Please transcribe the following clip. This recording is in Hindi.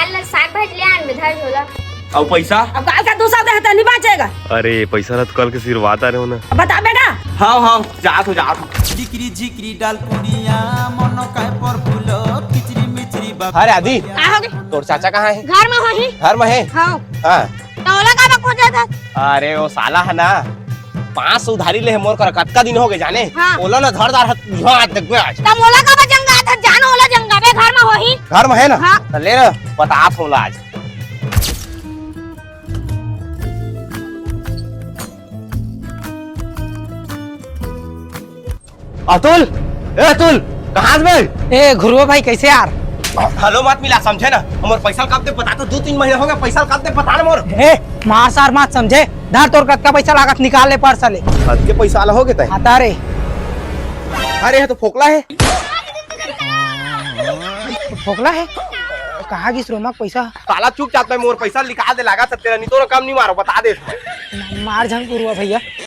काल साग भाजी ले आन में धर झोला। और पैसा? अब काल का दूसरा देहता नहीं बाचेगा। अरे पैसा ना तो कल के सिर वादा रहे हो ना। बता बेटा। हाँ जात हो। जिक्री जिक्री डाल पुरिया मन काय पर फूलो किचरी मिचरी बाप। अरे आदि का होगी? तोर चाचा कहाँ है? घर में होही। घर में है? हाँ। हाँ। तोला का बको जाता। अरे वो साला है ना 500 उधारी ले है मोर कर कतका दिन हो गए जाने। हाँ। बोला ना धरदार आज तक में आज। तब मोला का जंगा था जानो ओला जंगा बे घर में होही। घर में है ना? हाँ। तो ले ना बता फोला आज। अतुल, ए अतुल, कहाँ से? ए गुरुआ भाई कैसे यार? हेलो मत मिला समझे ना? हमारे पैसा कब दे पता तो 2-3 महीने हो गए पैसा कब दे पता ना मोर। ए मार सार मत समझे धर तोर कतका पैसा लागत निकाल ले पर साले। हद के पैसा आला हो गए तय। आता रे। अरे ये तो फोकला है। फोकला है? कहाँ गिस रोमा पैसा? साला चुप चाप में मोर पैसा निकाल दे लागा तेरा नहीं तो काम नहीं मारो बता दे। मार झन गुरुआ भैया।